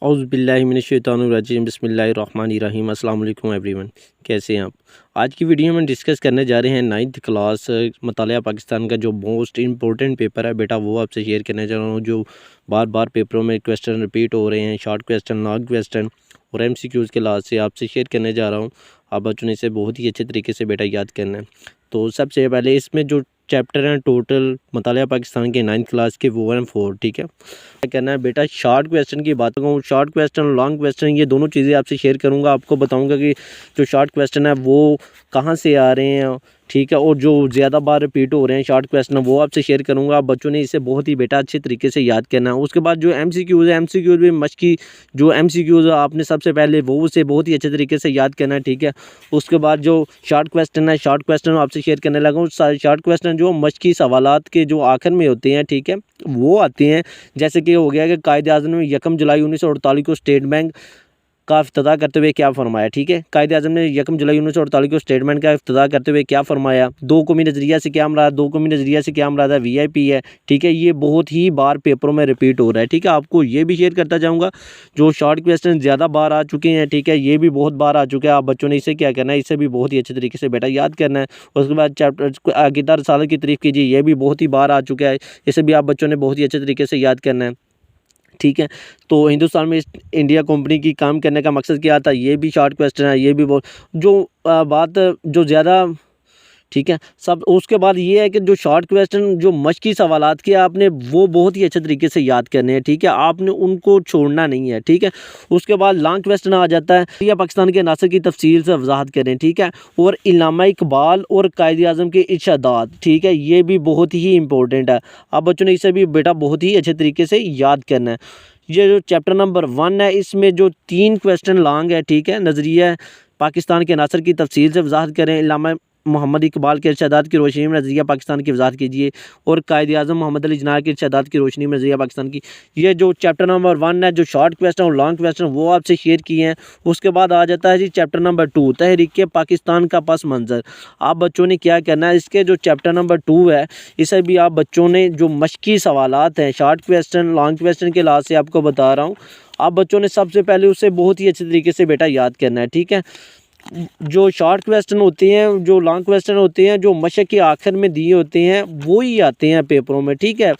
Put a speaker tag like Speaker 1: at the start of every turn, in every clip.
Speaker 1: औज़ुबिल्लाहिमिनश्शैतानिर्रजीम बिस्मिल्लाहिर्रहमानिर्रहीम अस्सलाम वालेकुम एवरीवन। कैसे हैं आप? आज की वीडियो में डिस्कस करने जा रहे हैं 9th क्लास मतालिया पाकिस्तान का जो मोस्ट इम्पोर्टेंट पेपर है बेटा, वो आपसे शेयर करने जा रहा हूँ। जो बार बार पेपरों में क्वेश्चन रिपीट हो रहे हैं, शॉर्ट क्वेश्चन, लॉन्ग क्वेश्चन और MCQs के लिहाज से आपसे शेयर करने जा रहा हूँ। आप बच्चों ने इसे बहुत ही अच्छे तरीके से बेटा याद करना है। तो सबसे पहले इसमें जो चैप्टर हैं टोटल मतालिया पाकिस्तान के 9th क्लास के, वो हैं 4। ठीक है, क्या करना है बेटा, शॉर्ट क्वेश्चन की बात करूँ, शॉर्ट क्वेश्चन लॉन्ग क्वेश्चन ये दोनों चीज़ें आपसे शेयर करूँगा। आपको बताऊँगा कि जो शॉर्ट क्वेश्चन है वो कहाँ से आ रहे हैं, ठीक है, और जो ज़्यादा बार रिपीट हो रहे हैं शॉर्ट क्वेश्चन वो आपसे शेयर करूँगा। आप बच्चों ने इसे बहुत ही बेटा अच्छे तरीके से याद करना है। उसके बाद जो MCQs है, MCQs भी मशकी जो MCQs आपने सबसे पहले वो उसे बहुत ही अच्छे तरीके से याद करना है। ठीक है, उसके बाद जो शॉर्ट क्वेश्चन है, शॉर्ट क्वेश्चन आपसे शेयर करने लगा हूँ। शॉर्ट क्वेश्चन जो मशकी सवालात के जो आखिर में होते हैं, ठीक है, वो आते हैं। जैसे कि हो गया कि कायदे-ए-आज़म ने 1 जुलाई 1948 को स्टेट बैंक का इफ्तिताह करते हुए क्या फरमाया। ठीक है, कायदे-ए-आज़म ने 1 जुलाई 1948 को स्टेटमेंट का इफ्तिताह करते हुए क्या फरमाया। दो कौमी नज़रिया से क्या मुराद, दो कौमी नज़रिया से क्या मुराद है, VIP है। ठीक है, ये बहुत ही बार पेपरों में रिपीट हो रहा है। ठीक है, आपको ये भी शेयर करता जाऊँगा जो शॉर्ट क्वेश्चन ज़्यादा बार आ चुके हैं। ठीक है, ये भी बहुत बार आ चुके हैं। आप बच्चों ने इसे क्या करना है, इसे भी बहुत ही अच्छे तरीके से बेटा याद करना है। उसके बाद चैप्टर अक़ीदा रिसालत की तारीफ़ कीजिए, ये भी बहुत ही बार आ चुका है। इसे भी आप बच्चों ने बहुत ही अच्छे तरीके से याद करना है। ठीक है, तो हिंदुस्तान में इंडिया कंपनी की काम करने का मकसद क्या था, ये भी शॉर्ट क्वेश्चन है। ये भी बहुत जो बात जो ज़्यादा, ठीक है, सब। उसके बाद ये है कि जो शॉर्ट क्वेश्चन जो मशकी सवालात के आपने वो बहुत ही अच्छे तरीके से याद करने हैं। ठीक है, आपने उनको छोड़ना नहीं है। ठीक है, उसके बाद लॉन्ग क्वेश्चन आ जाता है, या पाकिस्तान के नासिर की तफसील से वजाहत करें। ठीक है, और इल्लामा इकबाल और कायदे-ए-आज़म के इरशादात, ठीक है, ये भी बहुत ही इंपॉर्टेंट है। आप बच्चों ने इसे भी बेटा बहुत ही अच्छे तरीके से याद करना है। ये जो चैप्टर नंबर 1 है, इसमें जो 3 क्वेश्चन लॉन्ग है, ठीक है, नज़रिया पाकिस्तान के नासिर की तफसील से वजाहत करें, इल्लामा मोहम्मद इकबाल के इरशादात की रोशनी में नज़रिया पाकिस्तान की वजाहत कीजिए, और कायदे-ए-आज़म मोहम्मद अली जिन्ना के इरशादात की रोशनी में नज़रिया पाकिस्तान की। ये जो चैप्टर नंबर 1 है, जो शॉर्ट क्वेश्चन और लॉन्ग क्वेश्चन वो आपसे शेयर किए हैं। उसके बाद आ जाता है जी चैप्टर नंबर 2, तहरीक पाकिस्तान का पस मंज़र। आप बच्चों ने क्या करना है, इसके जो चैप्टर नंबर 2 है, इसे भी आप बच्चों ने जो मशकी सवालात हैं शॉर्ट क्वेश्चन लॉन्ग क्वेश्चन के लिहाज से आपको बता रहा हूँ, आप बच्चों ने सबसे पहले उसे बहुत ही अच्छे तरीके से बेटा याद करना है। ठीक है, जो शॉर्ट क्वेश्चन होते हैं, जो लॉन्ग क्वेश्चन होते हैं, जो मशक के आखिर में दिए होते हैं, वो ही आते हैं पेपरों में। ठीक है,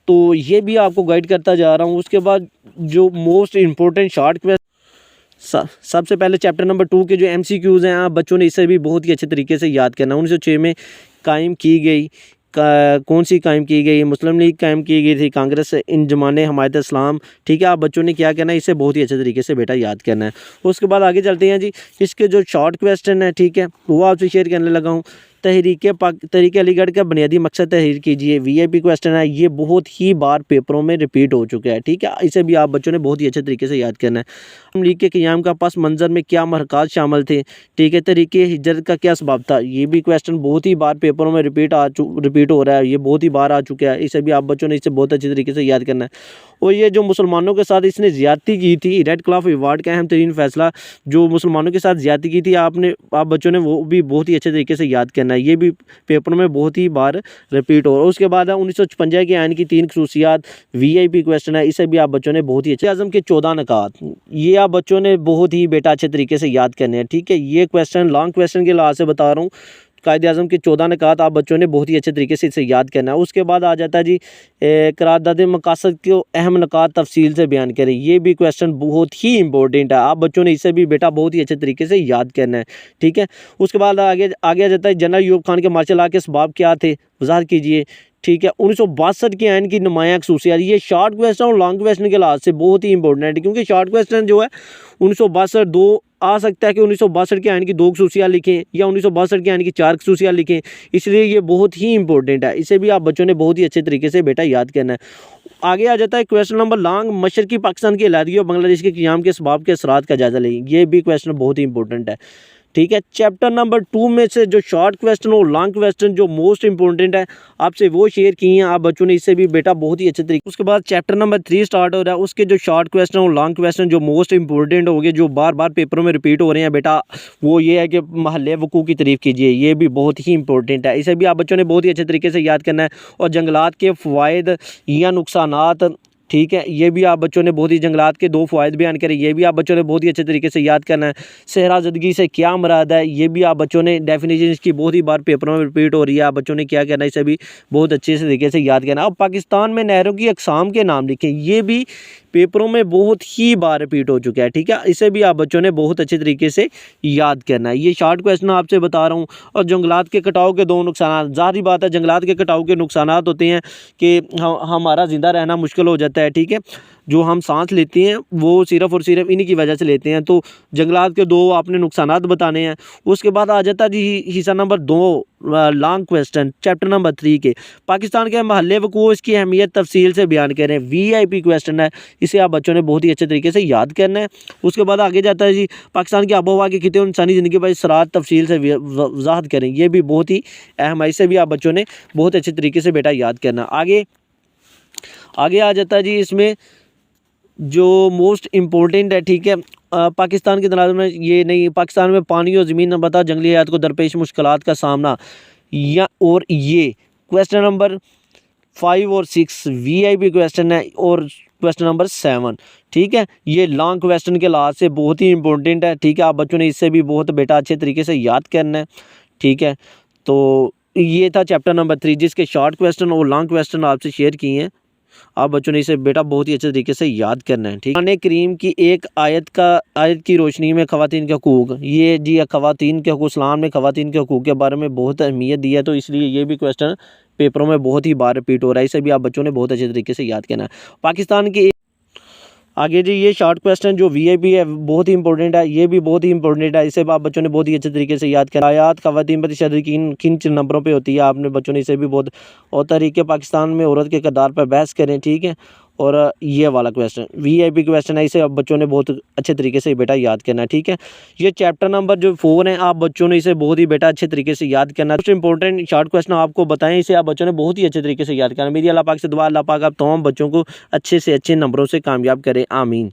Speaker 1: तो ये भी आपको गाइड करता जा रहा हूँ। उसके बाद जो मोस्ट इम्पोर्टेंट शॉर्ट क्वेश्चन, सबसे पहले चैप्टर नंबर 2 के जो MCQs हैं, आप बच्चों ने इसे भी बहुत ही अच्छे तरीके से याद करना है। 1906 में कायम की गई कौन सी कायम की गई, मुस्लिम लीग कायम की गई थी, कांग्रेस इन जमाने हमायत इस्लाम। ठीक है, आप बच्चों ने क्या करना है, इसे बहुत ही अच्छे तरीके से बेटा याद करना है। उसके बाद आगे चलते हैं जी, इसके जो शॉर्ट क्वेश्चन है, ठीक है, वो आपसे शेयर करने लगा हूँ। तहरीक अलीगढ़ का बुनियादी मकसद तहरीर कीजिए, VIP क्वेश्चन है, ये बहुत ही बार पेपरों में रिपीट हो चुका है। ठीक है, इसे भी आप बच्चों ने बहुत ही अच्छे तरीके से याद करना है। मुस्लिम लीग के क़याम का पस मंज़र में क्या महरक़ात शामिल थे। ठीक है, तहरीक हिजरत का क्या सबब था, ये भी क्वेश्चन बहुत ही बार पेपरों में रिपीट हो रहा है, ये बहुत ही बार आ चुका है। इसे भी आप बच्चों ने इसे बहुत अच्छे तरीके से याद करना है। और ये जो मुसलमानों के साथ इसने ज़्यादती की थी, रेड क्लिफ अवार्ड का अहम तरीन फैसला, जो मुसलमानों के साथ ज़्यादती की थी, आप बच्चों ने वो भी बहुत ही अच्छे तरीके से याद करना है। ये भी पेपर में बहुत ही बार रिपीट हो रहा है। उसके बाद है 1956 के आइन की 3 खसूसियात, VIP क्वेश्चन है, इसे भी आप बच्चों ने बहुत ही अच्छे। आज़म के 14 नकात, ये आप बच्चों ने बहुत ही बेटा अच्छे तरीके से याद करने हैं। ठीक है, ये क्वेश्चन लॉन्ग क्वेश्चन के लिहाज से बता रहा हूँ। कायदे-ए-आज़म के 14 नकात आप बच्चों ने बहुत ही अच्छे तरीके से इसे याद करना है। उसके बाद आ जाता है जी करारदाद मकासद को अहम नकात तफसील से बयान करें, ये भी क्वेश्चन बहुत ही इंपॉर्टेंट है। आप बच्चों ने इसे भी बेटा बहुत ही अच्छे तरीके से याद करना है। ठीक है, उसके बाद आगे आ जाता है जनरल यूब खान के मार्शल लॉ के असबाब क्या थे, वजाहत कीजिए। ठीक है, 1962 के आइन की नुमायाँ खसूसियात, ये शॉर्ट क्वेश्चन और लॉन्ग क्वेश्चन के लिहाज से बहुत ही इंपॉर्टेंट है, क्योंकि शॉर्ट क्वेश्चन जो है 1962 दो आ सकता है कि 1962 के आइन की 2 खसूसियात लिखें, या 1962 के आइन की 4 खसूसियात लिखें, इसलिए ये बहुत ही इंपॉर्टेंट है। इसे भी आप बच्चों ने बहुत ही अच्छे तरीके से बेटा याद करना है। आगे आ जाता है क्वेश्चन नंबर लॉन्ग, मशरकी पाकिस्तान की अलहदगी और बांग्लादेश के क़याम के असबाब के असरात का जायज़ा लें, ये भी क्वेश्चन बहुत ही इंपॉर्टेंट है। ठीक है, चैप्टर नंबर 2 में से जो शॉर्ट क्वेश्चन और लॉन्ग क्वेश्चन जो मोस्ट इंपॉर्टेंट है, आपसे वो शेयर किए हैं आप बच्चों ने, इससे भी बेटा बहुत ही अच्छे तरीके। उसके बाद चैप्टर नंबर 3 स्टार्ट हो रहा है, उसके जो शॉर्ट क्वेश्चन और लॉन्ग क्वेश्चन जो मोस्ट इंपॉर्टेंट हो गए, जो बार बार पेपरों में रिपीट हो रहे हैं बेटा, वो ये है कि महल्ले वकू की तारीफ़ कीजिए, ये भी बहुत ही इंपॉर्टेंट है। इसे भी आप बच्चों ने बहुत ही अच्छे तरीके से याद करना है। और जंगलात के फ़वाइद या नुकसानात ठीक है, ये भी आप बच्चों ने बहुत ही, जंगलात के 2 फ़वाइद बयान करे, ये भी आप बच्चों ने बहुत ही अच्छे तरीके से याद करना है। सहराज़दगी से क्या मुराद है, ये भी आप बच्चों ने, डेफिनेशन इसकी बहुत ही बार पेपरों में रिपीट हो रही है, आप बच्चों ने क्या करना है, इसे भी बहुत अच्छे से तरीके से याद करना है। अब पाकिस्तान में नहरों की अक़साम के नाम लिखें, ये भी पेपरों में बहुत ही बार रिपीट हो चुका है, ठीक है, इसे भी आप बच्चों ने बहुत अच्छे तरीके से याद करना है। ये शॉर्ट क्वेश्चन आपसे बता रहा हूँ। और जंगलात के कटाव के 2 नुकसान, ज़ाहिर बात है जंगलात के कटाव के नुकसानात होते हैं कि हमारा ज़िंदा रहना मुश्किल हो जाता है, ठीक है, जो हम सांस लेते हैं वो सिर्फ़ और सिर्फ इन्हीं की वजह से लेते हैं। तो जंगलात के 2 आपने नुकसानात बताने हैं। उसके बाद आ जाता है जी हिस्सा number 2, long question, chapter number 3 के, पाकिस्तान के महल्ले वक़ूअ, इसकी अहमियत तफसील से बयान करें। वीआईपी क्वेश्चन है, इसे आप बच्चों ने बहुत ही अच्छे तरीके से याद करना है। उसके बाद आगे जाता है जी पाकिस्तान की आबो-हवा के खित्ते और इंसानी ज़िंदगी पर असरात तफसील से वज़ाहत करें, ये भी बहुत ही अहम है, इसे भी आप बच्चों ने बहुत अच्छे तरीके से बेटा याद करना। आगे आ जाता है जी इसमें जो मोस्ट इम्पोर्टेंट है, ठीक है, पाकिस्तान के तनाज़ुर में ये नहीं, पाकिस्तान में पानी और ज़मीन नबाता जंगली हयात को दरपेश मुश्किलात का सामना, या और ये क्वेश्चन नंबर 5 और 6 वीआईपी क्वेश्चन है, और क्वेश्चन नंबर 7, ठीक है, ये लॉन्ग क्वेश्चन के लिहाज से बहुत ही इंपॉर्टेंट है, ठीक है, आप बच्चों ने इससे भी बहुत बेटा अच्छे तरीके से याद करना है, ठीक है। तो ये था चैप्टर नंबर 3, जिसके शॉर्ट क्वेश्चन और लॉन्ग क्वेश्चन आपसे शेयर किए हैं। आप बच्चों ने इसे बेटा बहुत ही अच्छे तरीके से याद करना है, ठीक। कुरान करीम की एक आयत की रोशनी में ख़वातीन के हकूक़, ये जी ख़वातीन के हकूक़, इस्लाम ने ख़वातीन के हकूक़ के बारे में बहुत अहमियत दी है, तो इसलिए ये भी क्वेश्चन पेपरों में बहुत ही बार रिपीट हो रहा है, इसे भी आप बच्चों ने बहुत अच्छे तरीके से याद करना है। पाकिस्तान की आगे जी ये शॉर्ट क्वेश्चन जो वीआईपी है बहुत ही इंपॉर्टेंट है, ये भी बहुत ही इंपॉर्टेंट है, इसे आप बच्चों ने बहुत ही अच्छे तरीके से याद करना। आयात ख़वातीन पर तशद्दुद किन नंबरों पे होती है, आपने बच्चों ने इसे भी बहुत, और तरीके पाकिस्तान में औरत के किरदार पर बहस करें, ठीक है। और ये वाला क्वेश्चन वीआईपी क्वेश्चन है, इसे आप बच्चों ने बहुत अच्छे तरीके से बेटा याद करना है, ठीक है। ये चैप्टर नंबर जो 4 है, आप बच्चों ने इसे बहुत ही बेटा अच्छे तरीके से याद करना है। मोस्ट इंपॉर्टेंट शॉर्ट क्वेश्चन आपको बताएं, इसे आप बच्चों ने बहुत ही अच्छे तरीके से याद करना है। मेरी अल्लाह पाक से दुआ, अल्लाह पाक आप तमाम बच्चों को अच्छे से अच्छे नंबरों से कामयाब करें, आमीन।